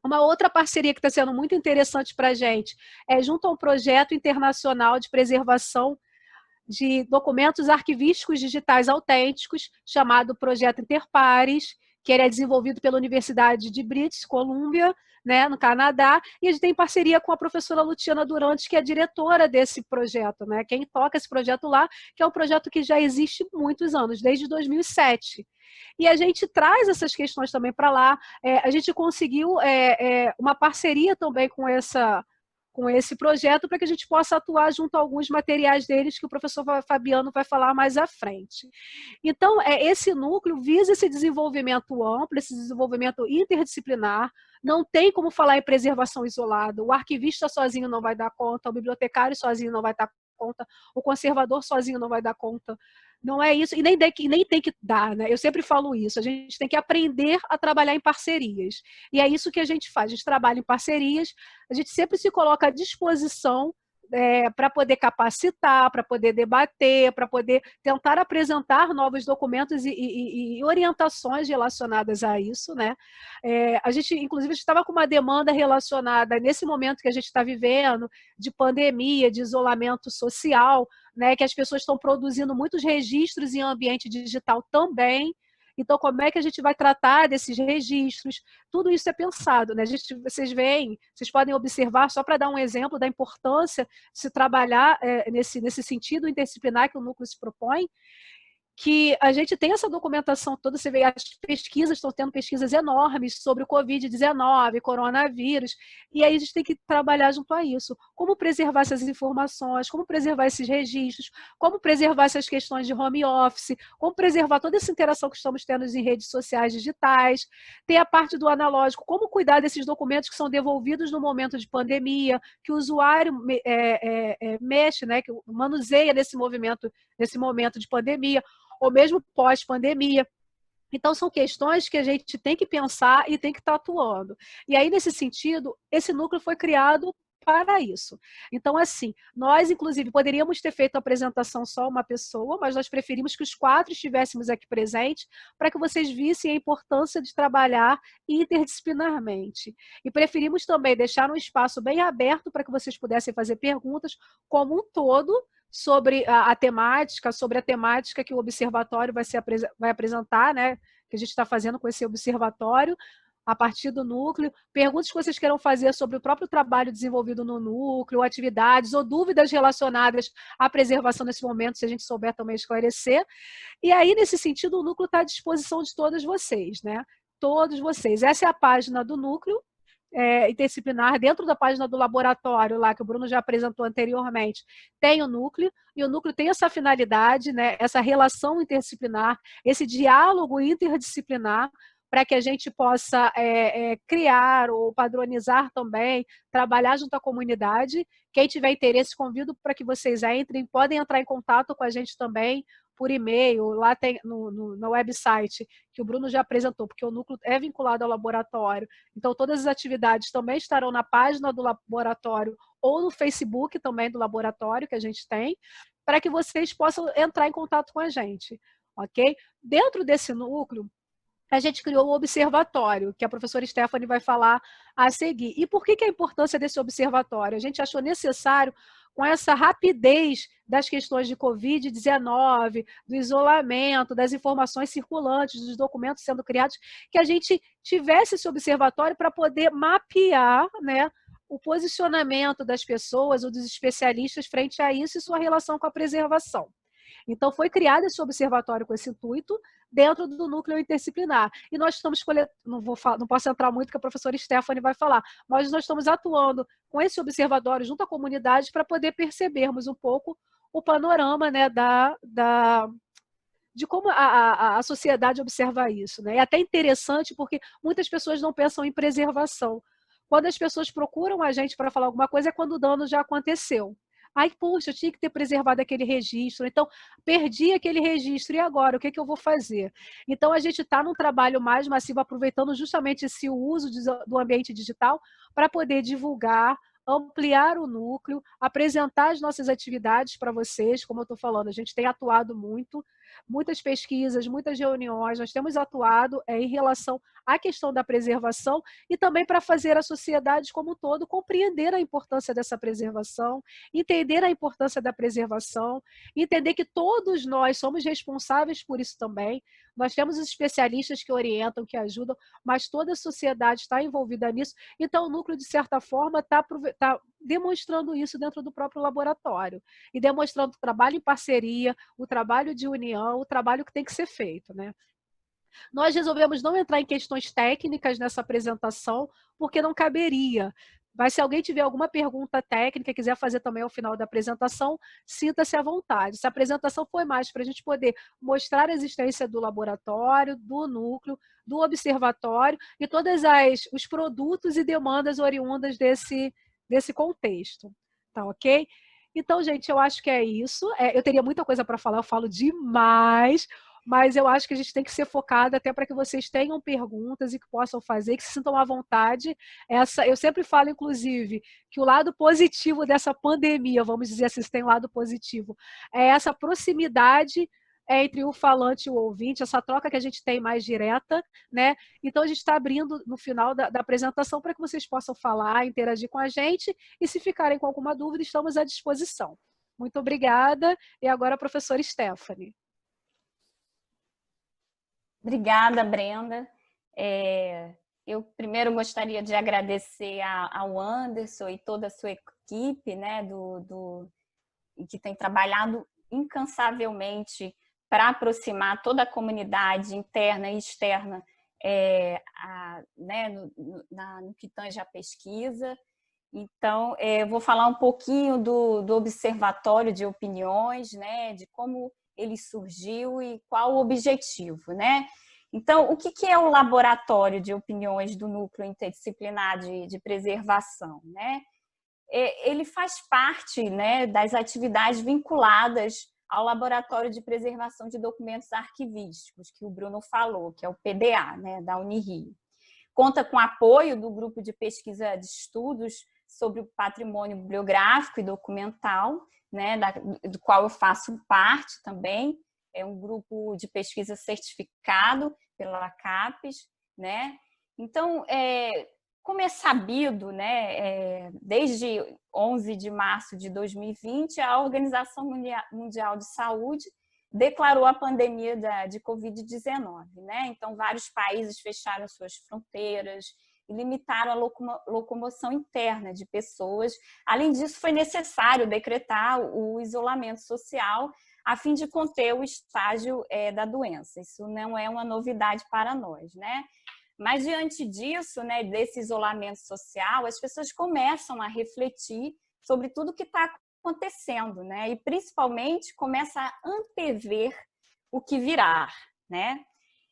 Uma outra parceria que está sendo muito interessante para a gente é junto a um projeto internacional de preservação de documentos arquivísticos digitais autênticos, chamado Projeto Interpares, que ele é desenvolvido pela Universidade de British Columbia, né, no Canadá, e a gente tem parceria com a professora Luciana Durante, que é a diretora desse projeto, né, quem toca esse projeto lá, que é um projeto que já existe há muitos anos, desde 2007. E a gente traz essas questões também para lá. A gente conseguiu uma parceria também com esse projeto para que a gente possa atuar junto a alguns materiais deles que o professor Fabiano vai falar mais à frente. Então, esse núcleo visa esse desenvolvimento amplo, esse desenvolvimento interdisciplinar. Não tem como falar em preservação isolada. O arquivista sozinho não vai dar conta, o bibliotecário sozinho não vai dar conta, o conservador sozinho não vai dar conta. Não é isso, e nem tem que dar, né? Eu sempre falo isso, a gente tem que aprender a trabalhar em parcerias. E é isso que a gente faz, a gente trabalha em parcerias, a gente sempre se coloca à disposição para poder capacitar, para poder debater, para poder tentar apresentar novos documentos e orientações relacionadas a isso, né? A gente, inclusive, estava com uma demanda relacionada nesse momento que a gente está vivendo, de pandemia, de isolamento social, né, que as pessoas estão produzindo muitos registros em ambiente digital também. Então, como é que a gente vai tratar desses registros? Tudo isso é pensado, né? Vocês podem observar, só para dar um exemplo da importância de se trabalhar nesse sentido interdisciplinar que o núcleo se propõe, que a gente tem essa documentação toda, você vê, as pesquisas estão tendo pesquisas enormes sobre o Covid-19, coronavírus, e aí a gente tem que trabalhar junto a isso. Como preservar essas informações, como preservar esses registros, como preservar essas questões de home office, como preservar toda essa interação que estamos tendo em redes sociais digitais, tem a parte do analógico, como cuidar desses documentos que são devolvidos no momento de pandemia, que o usuário mexe, né, que manuseia nesse momento de pandemia, ou mesmo pós-pandemia. Então, são questões que a gente tem que pensar e tem que estar atuando. E aí, nesse sentido, esse núcleo foi criado para isso. Então, assim, nós, inclusive, poderíamos ter feito a apresentação só uma pessoa, mas nós preferimos que os 4 estivéssemos aqui presentes para que vocês vissem a importância de trabalhar interdisciplinarmente. E preferimos também deixar um espaço bem aberto para que vocês pudessem fazer perguntas como um todo, sobre a temática que o observatório vai apresentar, né, que a gente está fazendo com esse observatório, a partir do núcleo, perguntas que vocês queiram fazer sobre o próprio trabalho desenvolvido no núcleo, atividades ou dúvidas relacionadas à preservação nesse momento, se a gente souber também esclarecer. E aí, nesse sentido, o núcleo está à disposição de todos vocês, né? Todos vocês. Essa é a página do núcleo, interdisciplinar, dentro da página do laboratório, lá que o Bruno já apresentou anteriormente, tem o núcleo, e o núcleo tem essa finalidade, né, essa relação interdisciplinar, esse diálogo interdisciplinar, para que a gente possa criar ou padronizar também, trabalhar junto à comunidade. Quem tiver interesse, convido para que vocês entrem, podem entrar em contato com a gente também, por e-mail, lá tem no website, que o Bruno já apresentou, porque o núcleo é vinculado ao laboratório. Então, todas as atividades também estarão na página do laboratório ou no Facebook também do laboratório que a gente tem, para que vocês possam entrar em contato com a gente, ok? Dentro desse núcleo, a gente criou o observatório, que a professora Stephanie vai falar a seguir. E por que a importância desse observatório? A gente achou necessário, com essa rapidez das questões de Covid-19, do isolamento, das informações circulantes, dos documentos sendo criados, que a gente tivesse esse observatório para poder mapear, né, o posicionamento das pessoas ou dos especialistas frente a isso e sua relação com a preservação. Então, foi criado esse observatório com esse intuito dentro do núcleo interdisciplinar. E nós estamos não posso entrar muito, que a professora Stephanie vai falar, mas nós estamos atuando com esse observatório junto à comunidade para poder percebermos um pouco o panorama, né, de como a sociedade observa isso, né? É até interessante porque muitas pessoas não pensam em preservação. Quando as pessoas procuram a gente para falar alguma coisa é quando o dano já aconteceu. Ai, puxa, eu tinha que ter preservado aquele registro. Então, perdi aquele registro. E agora? O que eu vou fazer? Então, a gente está num trabalho mais massivo, aproveitando justamente esse uso do ambiente digital para poder divulgar, ampliar o núcleo, apresentar as nossas atividades para vocês. Como eu estou falando, a gente tem atuado muito, muitas pesquisas, muitas reuniões, nós temos atuado em relação à questão da preservação e também para fazer a sociedade como um todo compreender a importância dessa preservação, entender a importância da preservação, entender que todos nós somos responsáveis por isso também. Nós temos os especialistas que orientam, que ajudam, mas toda a sociedade está envolvida nisso. Então, o núcleo, de certa forma, está demonstrando isso dentro do próprio laboratório e demonstrando o trabalho em parceria, o trabalho de união, o trabalho que tem que ser feito, né? Nós resolvemos não entrar em questões técnicas nessa apresentação, porque não caberia. Mas se alguém tiver alguma pergunta técnica, quiser fazer também ao final da apresentação, sinta-se à vontade. Essa apresentação foi mais para a gente poder mostrar a existência do laboratório, do núcleo, do observatório e todos os produtos e demandas oriundas desse contexto. Tá ok? Então, gente, eu acho que é isso. Eu teria muita coisa para falar, eu falo demais, mas eu acho que a gente tem que ser focada até para que vocês tenham perguntas e que possam fazer, que se sintam à vontade. Eu sempre falo, inclusive, que o lado positivo dessa pandemia, vamos dizer assim, se tem um lado positivo, é essa proximidade entre o falante e o ouvinte, essa troca que a gente tem mais direta, né? Então, a gente está abrindo no final da apresentação para que vocês possam falar, interagir com a gente e, se ficarem com alguma dúvida, estamos à disposição. Muito obrigada. E agora a professora Stephanie. Obrigada, Brenda. Eu primeiro gostaria de agradecer ao Anderson e toda a sua equipe, né, que tem trabalhado incansavelmente para aproximar toda a comunidade interna e externa né, no que tange a pesquisa. Então, eu vou falar um pouquinho do Observatório de Opiniões, né, de como ele surgiu e qual o objetivo, né? Então, o que é o Laboratório de Opiniões do Núcleo Interdisciplinar de Preservação, né? Ele faz parte, né, das atividades vinculadas ao Laboratório de Preservação de Documentos Arquivísticos, que o Bruno falou, que é o PDA, né, da Unirio. Conta com apoio do Grupo de Pesquisa de Estudos sobre o Patrimônio Bibliográfico e Documental, né, do qual eu faço parte também. É um grupo de pesquisa certificado pela CAPES, né? Então, como é sabido, né, desde 11 de março de 2020, a Organização Mundial de Saúde declarou a pandemia de Covid-19, né? Então, vários países fecharam suas fronteiras e limitaram a locomoção interna de pessoas. Além disso, foi necessário decretar o isolamento social a fim de conter o estágio da doença. Isso não é uma novidade para nós, né? Mas, diante disso, né, desse isolamento social, as pessoas começam a refletir sobre tudo que está acontecendo, né? E, principalmente, começa a antever o que virá, né?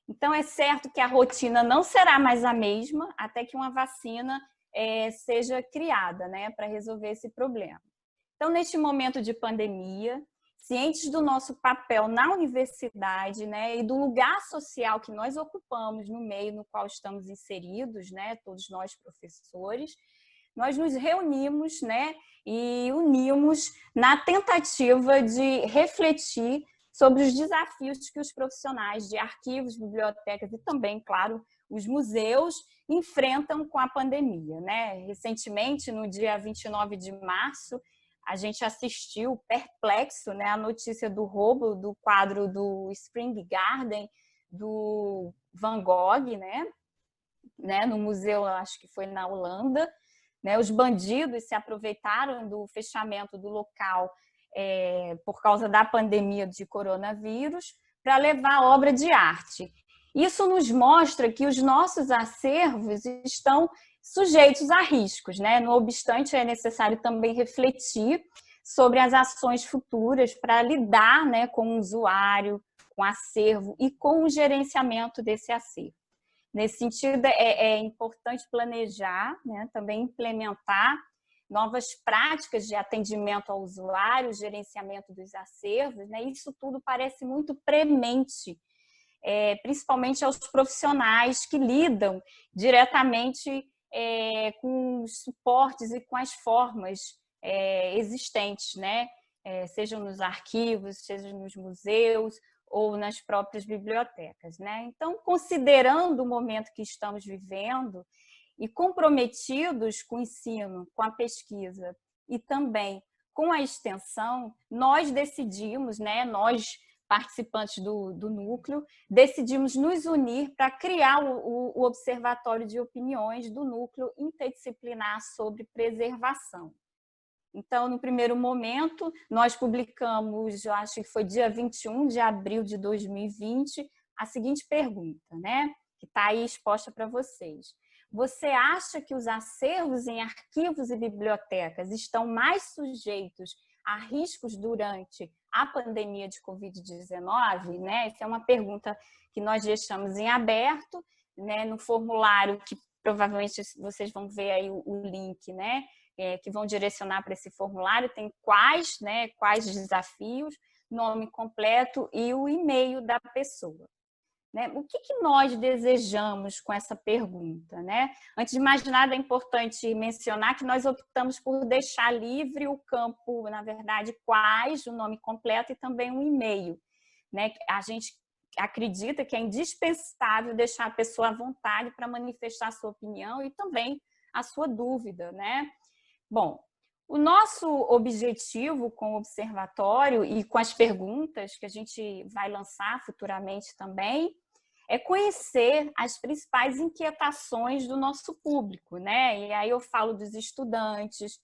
Então, é certo que a rotina não será mais a mesma até que uma vacina seja criada, né, para resolver esse problema. Então, neste momento de pandemia, cientes do nosso papel na universidade, né, e do lugar social que nós ocupamos no meio no qual estamos inseridos, né, todos nós professores, nós nos reunimos, né, e unimos na tentativa de refletir sobre os desafios que os profissionais de arquivos, bibliotecas e também, claro, os museus enfrentam com a pandemia, né? Recentemente, no dia 29 de março, a gente assistiu perplexo, né, a notícia do roubo do quadro do Spring Garden, do Van Gogh, né, no museu, acho que foi na Holanda, né? Os bandidos se aproveitaram do fechamento do local por causa da pandemia de coronavírus, para levar obra de arte. Isso nos mostra que os nossos acervos estão sujeitos a riscos, né? No obstante, é necessário também refletir sobre as ações futuras para lidar, né, com o usuário, com o acervo e com o gerenciamento desse acervo. Nesse sentido, é importante planejar, né, também implementar novas práticas de atendimento ao usuário, gerenciamento dos acervos, né? Isso tudo parece muito premente, principalmente aos profissionais que lidam diretamente com os suportes e com as formas existentes, né? Sejam nos arquivos, sejam nos museus ou nas próprias bibliotecas, né? Então, considerando o momento que estamos vivendo e comprometidos com o ensino, com a pesquisa e também com a extensão, nós decidimos, né, nós participantes do núcleo, decidimos nos unir para criar o Observatório de Opiniões do Núcleo Interdisciplinar sobre Preservação. Então, no primeiro momento, nós publicamos, eu acho que foi dia 21 de abril de 2020, a seguinte pergunta, né, que está aí exposta para vocês. Você acha que os acervos em arquivos e bibliotecas estão mais sujeitos a riscos durante a pandemia de Covid-19? Né? Essa é uma pergunta que nós deixamos em aberto, né? No formulário, que provavelmente vocês vão ver aí o link, né? Que vão direcionar para esse formulário, tem quais desafios, nome completo e o e-mail da pessoa. Né? O que nós desejamos com essa pergunta? Né? Antes de mais nada, é importante mencionar que nós optamos por deixar livre o campo, na verdade, quais, o nome completo e também um e-mail. Né? A gente acredita que é indispensável deixar a pessoa à vontade para manifestar a sua opinião e também a sua dúvida. Né? Bom, o nosso objetivo com o observatório e com as perguntas que a gente vai lançar futuramente também é conhecer as principais inquietações do nosso público, né? E aí eu falo dos estudantes,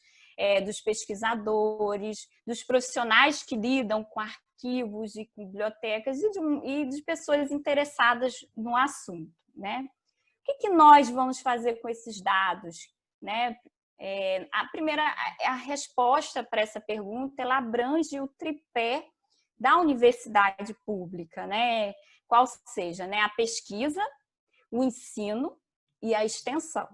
dos pesquisadores, dos profissionais que lidam com arquivos e com bibliotecas e de pessoas interessadas no assunto, né? O que nós vamos fazer com esses dados, né? A resposta para essa pergunta, ela abrange o tripé da universidade pública, né? Qual seja, né? A pesquisa, o ensino e a extensão.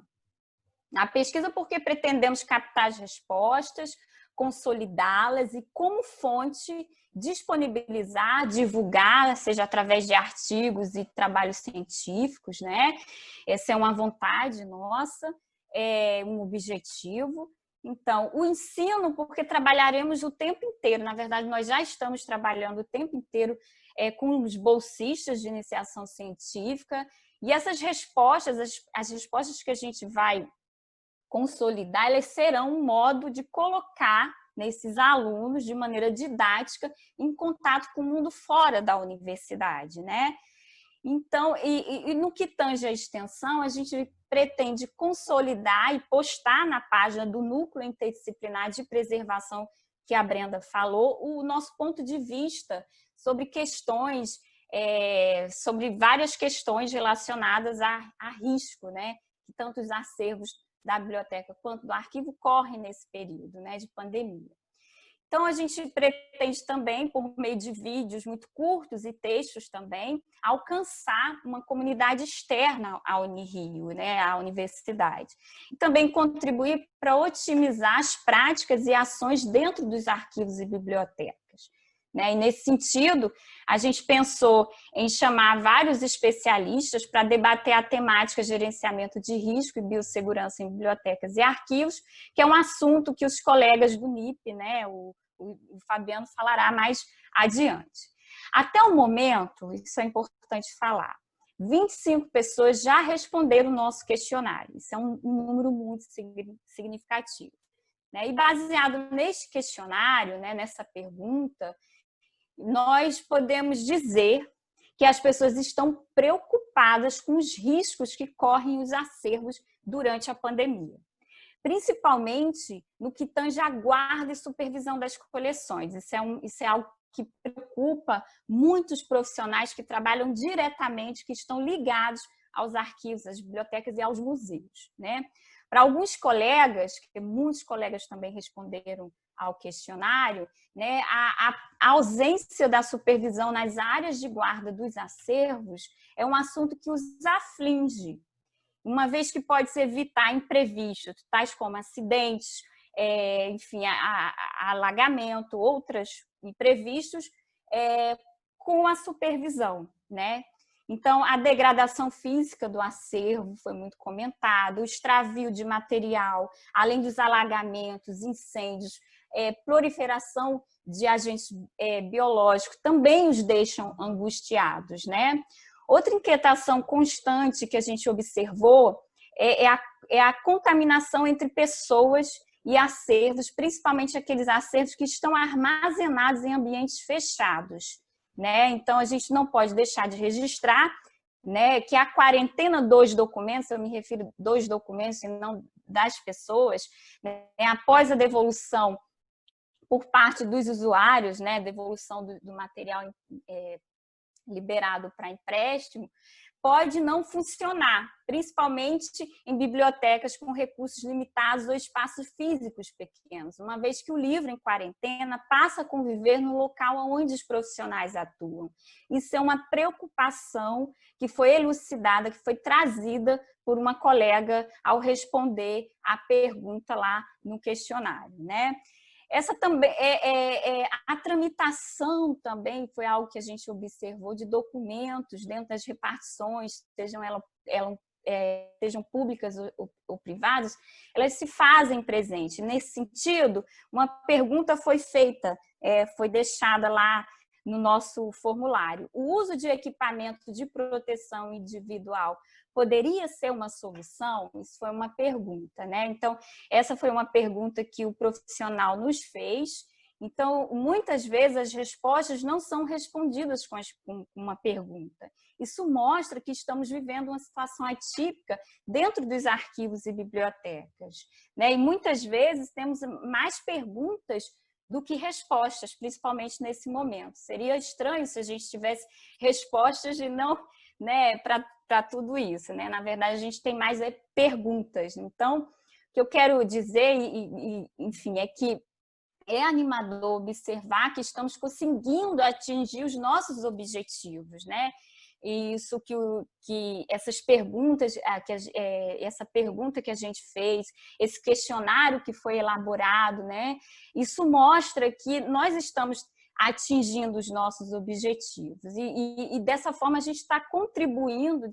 A pesquisa, porque pretendemos captar as respostas, consolidá-las e, como fonte, disponibilizar, divulgar, seja através de artigos e trabalhos científicos, né? Essa é uma vontade nossa. Um objetivo. Então, o ensino, porque trabalharemos o tempo inteiro, na verdade, nós já estamos trabalhando o tempo inteiro com os bolsistas de iniciação científica, e essas respostas, as respostas que a gente vai consolidar, elas serão um modo de colocar nesses alunos, de maneira didática, em contato com o mundo fora da universidade, né? Então, e no que tange a extensão, a gente pretende consolidar e postar na página do Núcleo Interdisciplinar de Preservação, que a Brenda falou, o nosso ponto de vista sobre questões, sobre várias questões relacionadas a risco, né? Que tanto os acervos da biblioteca quanto do arquivo correm nesse período, né, de pandemia. Então, a gente pretende também, por meio de vídeos muito curtos e textos também, alcançar uma comunidade externa à Unirio, né, à universidade. E também contribuir para otimizar as práticas e ações dentro dos arquivos e bibliotecas. Né? E, nesse sentido, a gente pensou em chamar vários especialistas para debater a temática gerenciamento de risco e biossegurança em bibliotecas e arquivos, que é um assunto que os colegas do NIP, né, o Fabiano falará mais adiante. Até o momento, isso é importante falar, 25 pessoas já responderam o nosso questionário. Isso é um número muito significativo. Né? E baseado neste questionário, né, nessa pergunta, nós podemos dizer que as pessoas estão preocupadas com os riscos que correm os acervos durante a pandemia. principalmente no que tange a guarda e supervisão das coleções. Isso é algo que preocupa muitos profissionais que trabalham diretamente, que estão ligados aos arquivos, às bibliotecas e aos museus, né? Para alguns colegas, que muitos colegas também responderam ao questionário, né, a ausência da supervisão nas áreas de guarda dos acervos é um assunto que os aflige, uma vez que pode-se evitar imprevistos, tais como acidentes, enfim, alagamento, outros imprevistos, com a supervisão, né? Então, a degradação física do acervo foi muito comentada, o extravio de material, além dos alagamentos, incêndios, proliferação de agentes biológicos também os deixam angustiados, né? Outra inquietação constante que a gente observou é a contaminação entre pessoas e acervos, principalmente aqueles acervos que estão armazenados em ambientes fechados, né? Então, a gente não pode deixar de registrar, né, que a quarentena dos documentos, eu me refiro a 2 documentos e não das pessoas, né, após a devolução por parte dos usuários, né, devolução do material liberado para empréstimo, pode não funcionar, principalmente em bibliotecas com recursos limitados ou espaços físicos pequenos, uma vez que o livro em quarentena passa a conviver no local onde os profissionais atuam. Isso é uma preocupação que foi elucidada, que foi trazida por uma colega ao responder à pergunta lá no questionário, né? Essa também a tramitação também foi algo que a gente observou de documentos dentro das repartições, sejam públicas ou privadas, elas se fazem presente. Nesse sentido, uma pergunta foi feita, foi deixada lá no nosso formulário. O uso de equipamento de proteção individual poderia ser uma solução? Isso foi uma pergunta, né? Então, essa foi uma pergunta que o profissional nos fez. Então, muitas vezes as respostas não são respondidas com uma pergunta. Isso mostra que estamos vivendo uma situação atípica dentro dos arquivos e bibliotecas, né? E muitas vezes temos mais perguntas do que respostas, principalmente nesse momento. Seria estranho se a gente tivesse respostas e não, né, para tudo isso, né? Na verdade, a gente tem mais perguntas. Então, o que eu quero dizer, enfim, é que é animador observar que estamos conseguindo atingir os nossos objetivos, né? E isso que essas perguntas, essa pergunta que a gente fez, esse questionário que foi elaborado, né? Isso mostra que nós estamos atingindo os nossos objetivos e dessa forma a gente está contribuindo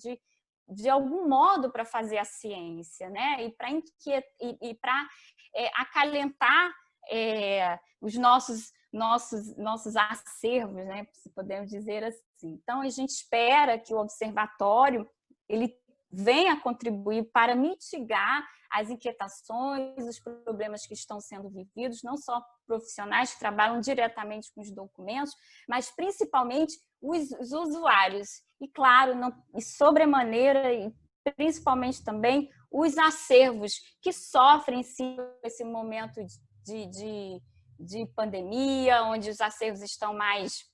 de algum modo para fazer a ciência, né? E para acalentar os nossos acervos, né? Se podemos dizer assim. Então, a gente espera que o observatório ele venha contribuir para mitigar as inquietações, os problemas que estão sendo vividos, não só profissionais que trabalham diretamente com os documentos, mas principalmente os usuários. E, claro, e sobremaneira, e principalmente também os acervos que sofrem sim esse momento de pandemia, onde os acervos estão mais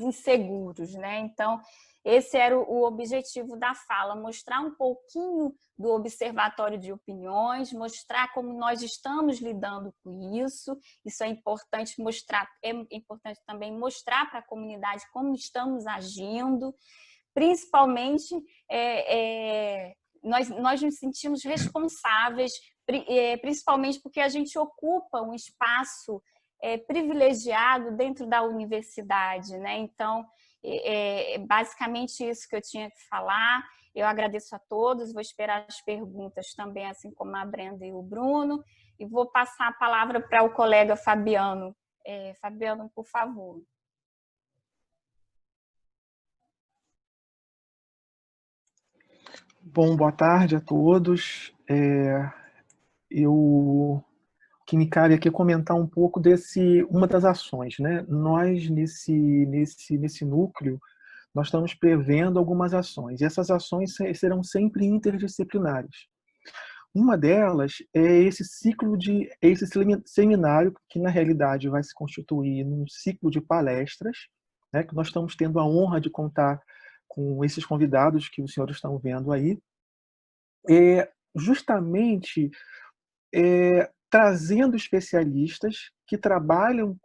inseguros, né? Então, esse era o objetivo da fala, mostrar um pouquinho do Observatório de Opiniões, mostrar como nós estamos lidando com isso. Isso é importante mostrar, é importante também mostrar para a comunidade como estamos agindo, principalmente nós nos sentimos responsáveis, principalmente porque a gente ocupa um espaço privilegiado dentro da universidade, né? Então, basicamente isso que eu tinha que falar. Eu agradeço a todos, vou esperar as perguntas também, assim como a Brenda e o Bruno, e vou passar a palavra para o colega Fabiano. Fabiano, por favor. Bom, boa tarde a todos. O que me cabe aqui é comentar um pouco uma das ações, né? Nós, nesse núcleo, nós estamos prevendo algumas ações, e essas ações serão sempre interdisciplinares. Uma delas é esse seminário que na realidade vai se constituir num ciclo de palestras, né, que nós estamos tendo a honra de contar com esses convidados que os senhores estão vendo aí, justamente trazendo especialistas que trabalham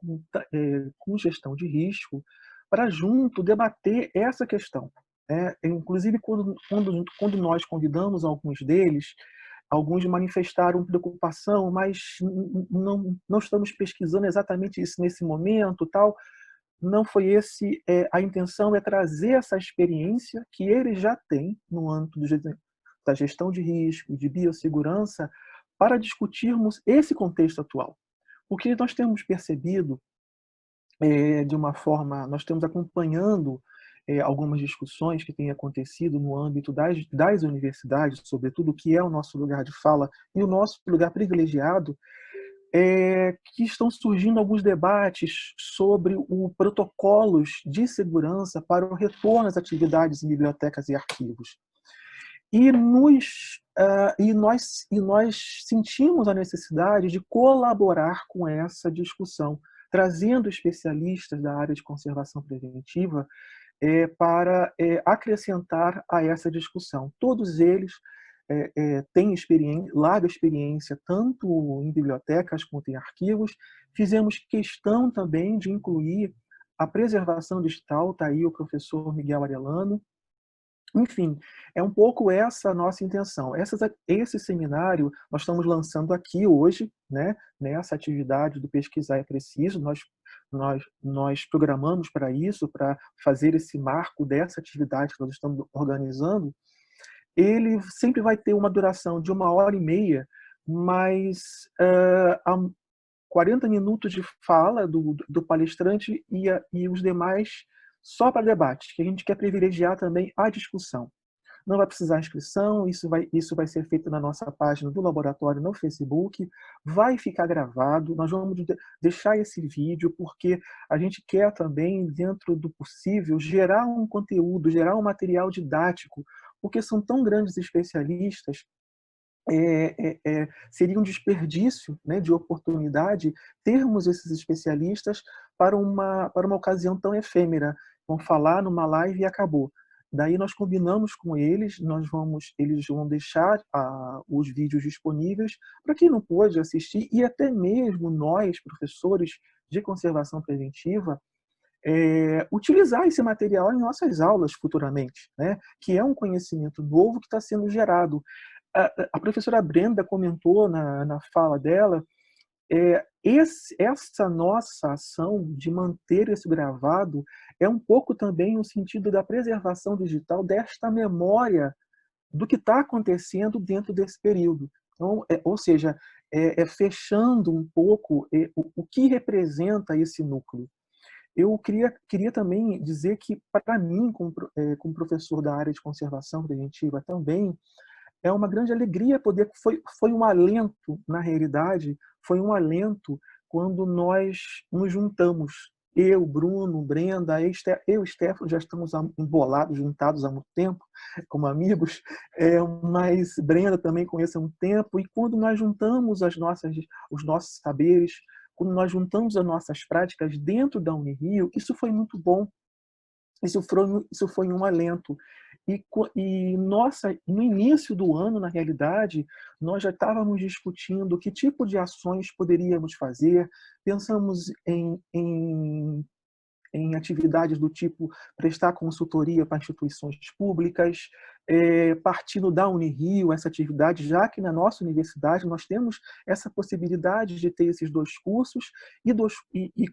com gestão de risco para junto debater essa questão. Inclusive, quando nós convidamos alguns deles, alguns manifestaram preocupação, mas não estamos pesquisando exatamente isso nesse momento, tal. Não foi esse a intenção, é trazer essa experiência que eles já têm no âmbito da gestão de risco, de biossegurança, para discutirmos esse contexto atual. Porque nós temos percebido, de uma forma, nós estamos acompanhando algumas discussões que têm acontecido no âmbito das universidades, sobretudo, que é o nosso lugar de fala e o nosso lugar privilegiado, que estão surgindo alguns debates sobre os protocolos de segurança para o retorno às atividades em bibliotecas e arquivos. E nós sentimos a necessidade de colaborar com essa discussão, trazendo especialistas da área de conservação preventiva para acrescentar a essa discussão. Todos eles têm larga experiência tanto em bibliotecas quanto em arquivos. Fizemos questão também de incluir a preservação digital, está aí o professor Miguel Arellano. Enfim, é um pouco essa a nossa intenção. Esse seminário nós estamos lançando aqui hoje, né, nessa atividade do Pesquisar é Preciso. Nós programamos para isso, para fazer esse marco dessa atividade que nós estamos organizando. Ele sempre vai ter uma duração de 1h30, mas 40 minutos de fala do palestrante e os demais só para debate, que a gente quer privilegiar também a discussão. Não vai precisar inscrição, isso vai ser feito na nossa página do laboratório no Facebook, vai ficar gravado, nós vamos deixar esse vídeo, porque a gente quer também, dentro do possível, gerar um conteúdo, gerar um material didático, porque são tão grandes especialistas, seria um desperdício, né, de oportunidade termos esses especialistas para uma ocasião tão efêmera. Vão falar numa live e acabou. Daí nós combinamos com eles, eles vão deixar os vídeos disponíveis para quem não pôde assistir, e até mesmo nós, professores de conservação preventiva, utilizar esse material em nossas aulas futuramente, né? Que é um conhecimento novo que está sendo gerado. A professora Brenda comentou na fala dela, essa nossa ação de manter isso gravado é um pouco também no sentido da preservação digital desta memória do que está acontecendo dentro desse período. Então, ou seja, fechando um pouco o que representa esse núcleo. Eu queria também dizer que, para mim, como professor da área de conservação preventiva também, é uma grande alegria poder... Foi um alento, na realidade, foi um alento quando nós nos juntamos. Eu, Bruno, Brenda, eu e Stefano já estamos embolados, juntados há muito tempo, como amigos, mas Brenda também conheço há muito tempo, e quando nós juntamos os nossos saberes, quando nós juntamos as nossas práticas dentro da Unirio, isso foi muito bom. Isso foi um alento. No início do ano, na realidade, nós já estávamos discutindo que tipo de ações poderíamos fazer. Pensamos em atividades do tipo prestar consultoria para instituições públicas, partindo da Unirio, essa atividade, já que na nossa universidade nós temos essa possibilidade de ter esses 2 cursos e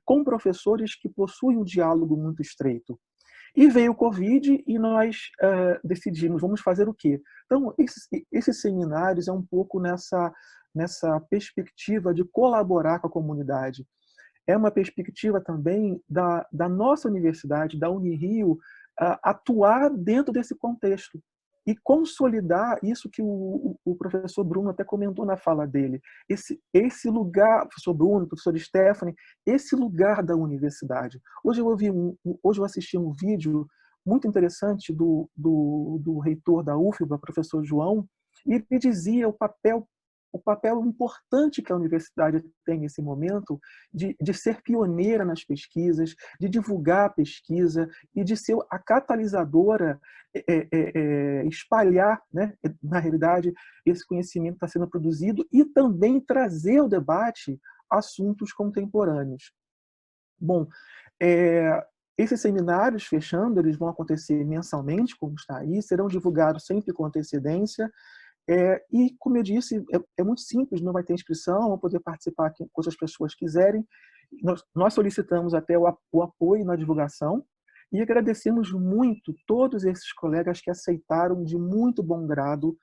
com professores que possuem um diálogo muito estreito. E veio o Covid e nós decidimos, vamos fazer o quê? Então, esses seminários é um pouco nessa perspectiva de colaborar com a comunidade. É uma perspectiva também da nossa universidade, da Unirio, atuar dentro desse contexto e consolidar isso que o professor Bruno até comentou na fala dele. Esse lugar, professor Bruno, professor Stephanie, esse lugar da universidade. Hoje eu assisti um vídeo muito interessante do reitor da UFBA, professor João, E ele dizia o papel importante que a universidade tem nesse momento de ser pioneira nas pesquisas, de divulgar a pesquisa e de ser a catalisadora, espalhar, né, na realidade, esse conhecimento está sendo produzido e também trazer ao debate assuntos contemporâneos. Bom, esses seminários, fechando, eles vão acontecer mensalmente, como está aí, serão divulgados sempre com antecedência. E, como eu disse, é muito simples, não vai ter inscrição, vão poder participar aqui, quantas pessoas quiserem. Nós solicitamos até o apoio na divulgação e agradecemos muito todos esses colegas que aceitaram de muito bom grado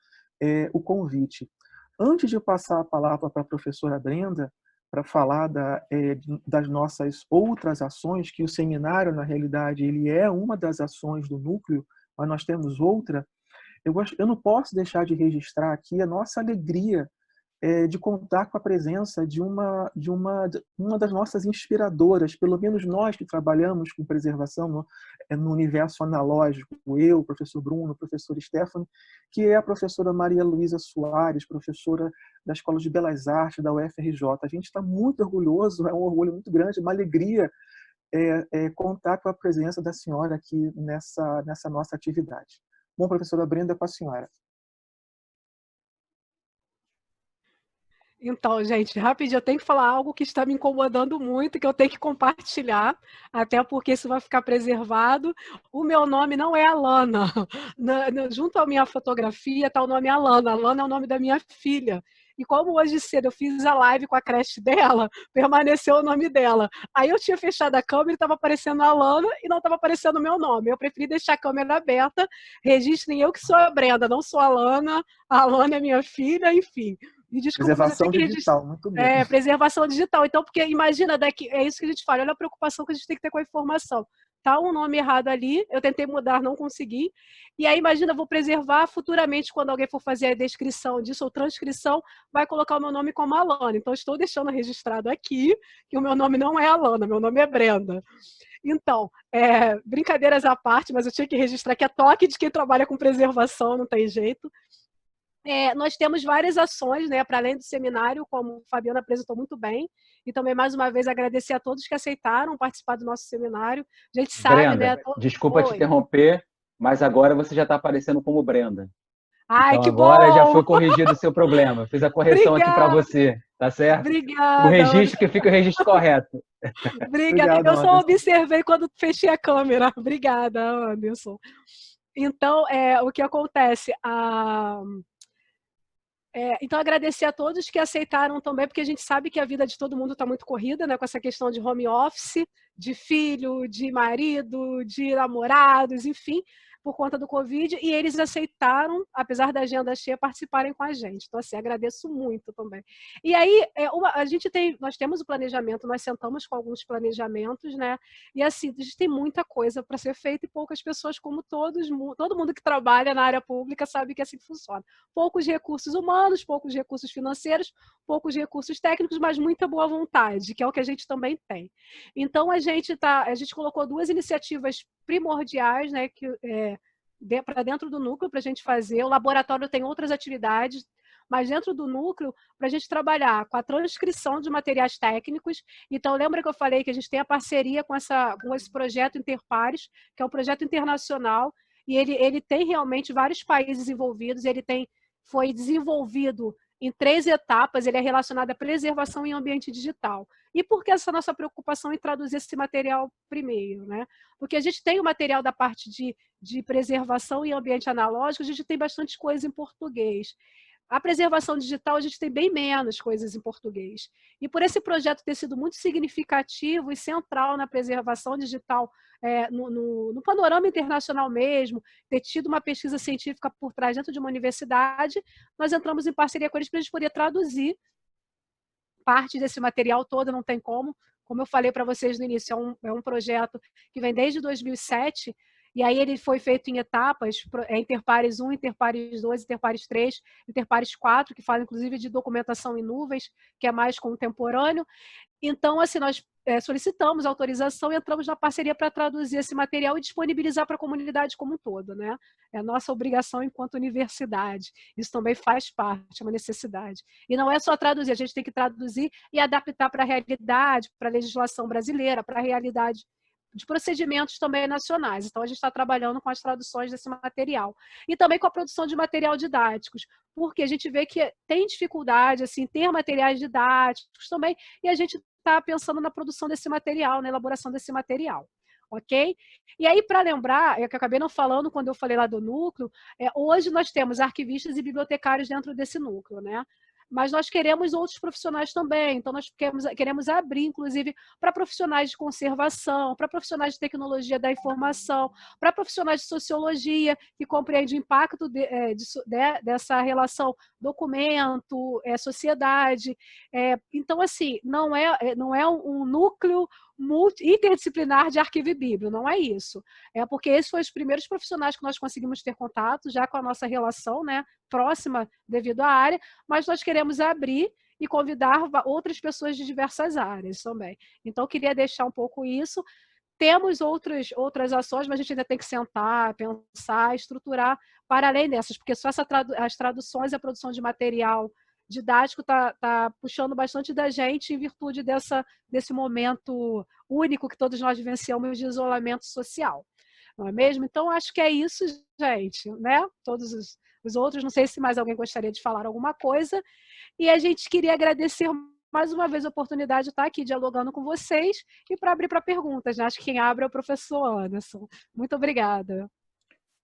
o convite. Antes de passar a palavra para a professora Brenda, para falar das nossas outras ações, que o seminário, na realidade, ele é uma das ações do núcleo, mas nós temos outra. Eu não posso deixar de registrar aqui a nossa alegria de contar com a presença de uma das nossas inspiradoras, pelo menos nós que trabalhamos com preservação no universo analógico, eu, o professor Bruno, o professor Stefano, que é a professora Maria Luísa Soares, professora da Escola de Belas Artes da UFRJ. A gente está muito orgulhoso, é um orgulho muito grande, uma alegria contar com a presença da senhora aqui nessa nossa atividade. Bom, professora Brenda, com a senhora. Então, gente, rapidinho, eu tenho que falar algo que está me incomodando muito, que eu tenho que compartilhar, até porque isso vai ficar preservado. O meu nome não é Alana. Junto à minha fotografia está o nome Alana. Alana é o nome da minha filha. E como hoje cedo eu fiz a live com a creche dela, permaneceu o nome dela. Aí eu tinha fechado a câmera e estava aparecendo a Alana e não estava aparecendo o meu nome. Eu preferi deixar a câmera aberta. Registrem eu que sou a Brenda, não sou a Alana é minha filha, enfim. E desculpa, preservação digital, muito bem. Preservação digital. Então, porque imagina, é isso que a gente fala, olha a preocupação que a gente tem que ter com a informação. Tá um nome errado ali, eu tentei mudar, não consegui. E aí, imagina, eu vou preservar futuramente, quando alguém for fazer a descrição disso ou transcrição, vai colocar o meu nome como Alana. Então, estou deixando registrado aqui que o meu nome não é Alana, meu nome é Brenda. Então, brincadeiras à parte, mas eu tinha que registrar que é toque de quem trabalha com preservação, não tem jeito. Nós temos várias ações, né, para além do seminário, como o Fabiano apresentou muito bem, e também, mais uma vez, agradecer a todos que aceitaram participar do nosso seminário. A gente sabe, Brenda, né? Desculpa te interromper, mas agora você já está aparecendo como Brenda. Ai, então, que agora bom! já foi corrigido o seu problema. Eu fiz a correção aqui para você, tá certo? Obrigada. O registro que fica o registro correto. Obrigada. Obrigado, eu só Anderson. observei quando fechei a câmera. Obrigada, Anderson. Então, o que acontece? Então, agradecer a todos que aceitaram também, porque a gente sabe que a vida de todo mundo está muito corrida, né, com essa questão de home office, de filho, de marido, de namorados, enfim, por conta do Covid, e eles aceitaram, apesar da agenda cheia, participarem com a gente. Então, assim, agradeço muito também. E aí, nós temos o planejamento, nós sentamos com alguns planejamentos, né, e assim, a gente tem muita coisa para ser feita e poucas pessoas, como todo mundo que trabalha na área pública sabe que assim funciona. Poucos recursos humanos, poucos recursos financeiros, poucos recursos técnicos, mas muita boa vontade, que é o que a gente também tem. Então, a gente colocou duas iniciativas primordiais, né, para dentro do núcleo, para a gente fazer. O laboratório tem outras atividades, mas dentro do núcleo, para a gente trabalhar com a transcrição de materiais técnicos. Então, lembra que eu falei que a gente tem a parceria com esse projeto Interpares, que é um projeto internacional, e ele tem realmente vários países envolvidos, foi desenvolvido em 3 etapas, ele é relacionado à preservação em ambiente digital. E por que essa nossa preocupação em traduzir esse material primeiro, né? Porque a gente tem o material da parte de preservação em ambiente analógico, a gente tem bastante coisa em português. A preservação digital, a gente tem bem menos coisas em português. E por esse projeto ter sido muito significativo e central na preservação digital, no panorama internacional mesmo, ter tido uma pesquisa científica por trás dentro de uma universidade, nós entramos em parceria com eles para a gente poder traduzir parte desse material todo, não tem como. Como eu falei para vocês no início, é um projeto que vem desde 2007, e aí ele foi feito em etapas, Interpares 1, Interpares 2, Interpares 3, Interpares 4, que fala inclusive de documentação em nuvens, que é mais contemporâneo. Então, assim, nós solicitamos autorização e entramos na parceria para traduzir esse material e disponibilizar para a comunidade como um todo, né? É a nossa obrigação enquanto universidade. Isso também faz parte, é uma necessidade. E não é só traduzir, a gente tem que traduzir e adaptar para a realidade, para a legislação brasileira, para a realidade de procedimentos também nacionais. Então, a gente está trabalhando com as traduções desse material. E também com a produção de material didáticos, porque a gente vê que tem dificuldade, assim, ter materiais didáticos também, e a gente está pensando na produção desse material, na elaboração desse material. Ok? E aí, para lembrar, é que eu acabei não falando quando eu falei lá do núcleo, hoje nós temos arquivistas e bibliotecários dentro desse núcleo, né? Mas nós queremos outros profissionais também, então nós queremos abrir, inclusive, para profissionais de conservação, para profissionais de tecnologia da informação, para profissionais de sociologia, que compreendem o impacto dessa relação documento, sociedade. Então, assim, não é um núcleo interdisciplinar de arquivo e bíblia, não é isso. É porque esses foram os primeiros profissionais que nós conseguimos ter contato, já com a nossa relação, né, próxima devido à área, mas nós queremos abrir e convidar outras pessoas de diversas áreas também. Então, eu queria deixar um pouco isso. Temos outras ações, mas a gente ainda tem que sentar, pensar, estruturar para além dessas, porque só as traduções e a produção de material didático está puxando bastante da gente em virtude desse momento único que todos nós vivenciamos de isolamento social. Não é mesmo? Então, acho que é isso, gente, né? Todos os outros, não sei se mais alguém gostaria de falar alguma coisa. E a gente queria agradecer mais uma vez a oportunidade de estar aqui dialogando com vocês e para abrir para perguntas, né? Acho que quem abre é o professor Anderson. Muito obrigada.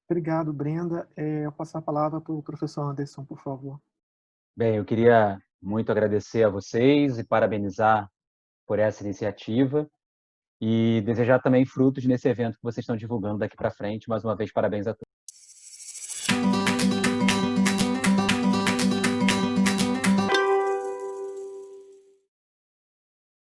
Obrigado, Brenda. Eu passo a palavra para o professor Anderson, por favor. Bem, eu queria muito agradecer a vocês e parabenizar por essa iniciativa e desejar também frutos nesse evento que vocês estão divulgando daqui para frente. Mais uma vez, parabéns a todos.